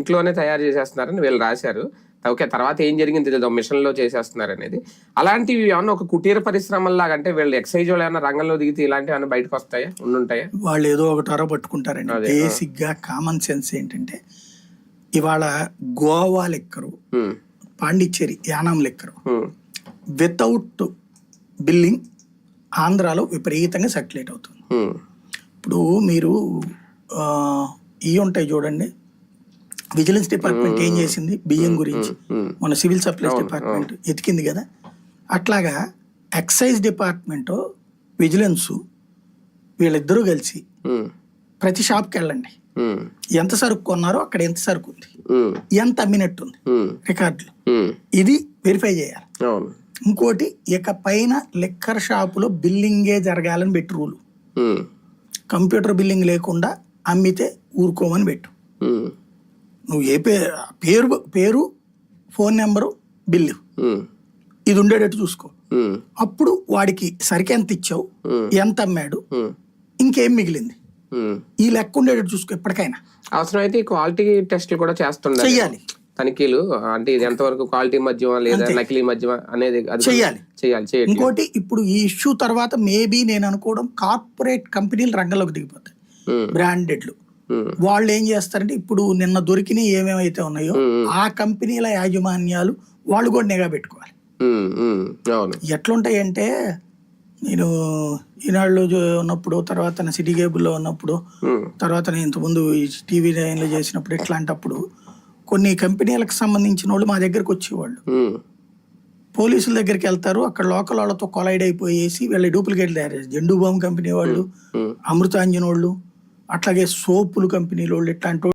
ఇంట్లోనే తయారు చేసేస్తున్నారని వీళ్ళు రాశారు. ఓకే, తర్వాత ఏం జరిగింది తెలియదు, మిషన్ లో చేసేస్తున్నారు అనేది. అలాంటివి ఏమన్నా ఒక కుటీర పరిశ్రమలాగా, అంటే వీళ్ళు ఎక్సైజ్ వాళ్ళు ఏమన్నా రంగంలో దిగితే ఇలాంటివి ఏమన్నా బయటకు వస్తాయా, ఉండుంటాయా? వాళ్ళు ఏదో ఒకటారో పట్టుకుంటారండి. బేసిక్ గా కామన్ సెన్స్ ఏంటంటే, ఇవాళ Goa liquor, Pondicherry Yanam liquor without billing ఆంధ్రాలో విపరీతంగా సర్క్యులేట్ అవుతుంది. ఇప్పుడు మీరు ఇవి ఉంటాయి చూడండి, విజిలెన్స్ డిపార్ట్మెంట్ ఏం చేసింది బియ్యం గురించి, మన సివిల్ సప్లైస్ డిపార్ట్మెంట్ ఎతికింది కదా. అట్లాగా ఎక్సైజ్ డిపార్ట్మెంట్, విజిలెన్స్ వీళ్ళిద్దరూ కలిసి ప్రతి షాప్కి వెళ్ళండి, ఎంత సరుకు కొన్నారో అక్కడ ఎంత సరుకు ఉంది, ఎంత అమ్మినట్టుంది రికార్డులు, ఇది వెరిఫై చేయాలి. ఇంకోటి, ఇక పైన లిక్కర్ షాపులో బిల్లింగే జరగాలని పెట్టి రూలు, కంప్యూటర్ బిల్లింగ్ లేకుండా అమ్మితే ఊరుకోమని పెట్టు. నువ్వు ఏ పేరు ఫోన్ నెంబరు బిల్లు ఇది ఉండేటట్టు చూసుకో. అప్పుడు వాడికి సరికి ఎంత ఇచ్చావు, ఎంత అమ్మాడు, ఇంకేం మిగిలింది, ఈ లెక్క ఉండేటట్టు చూసుకో. ఎప్పటికైనా అవసరమైతే క్వాలిటీ టెస్ట్లు కూడా చేస్తుండాలి, చెయ్యాలి తనిఖీలు. అంటే ఇది ఎంతవరకు క్వాలిటీ మద్యం లేదా నకిలీ మద్యం అనేది చెయ్యాలి. ఇంకోటి, ఇప్పుడు ఈ ఇష్యూ తర్వాత మేబీ నేను అనుకోవడం కార్పొరేట్ కంపెనీలు రంగంలోకి దిగిపోతాయి. బ్రాండెడ్లు వాళ్ళు ఏం చేస్తారంటే, ఇప్పుడు నిన్న దొరికిన ఏమేమైతే ఉన్నాయో ఆ కంపెనీల యాజమాన్యాలు వాళ్ళు కూడా నిఘా పెట్టుకోవాలి. ఎట్లుంటాయంటే, నేను ఈనాళ్ళు ఉన్నప్పుడు, తర్వాత సిటీ కేబుల్లో ఉన్నప్పుడు, తర్వాత నేను ఇంతకుముందు టీవీ లైన్లో చేసినప్పుడు, ఇట్లాంటప్పుడు కొన్ని కంపెనీలకు సంబంధించిన వాళ్ళు మా దగ్గరకు వచ్చేవాళ్ళు. పోలీసుల దగ్గరికి వెళ్తారు, అక్కడ లోకల్ వాళ్ళతో కొలైడ్ అయిపోయేసి వీళ్ళ డూప్లికేట్లు తయారు చేస్తారు. జెండు బాంబు కంపెనీ వాళ్ళు, అమృతాంజన్ వాళ్ళు, అట్లాగే సోపులు కంపెనీలు వాళ్ళు, ఇట్లాంటి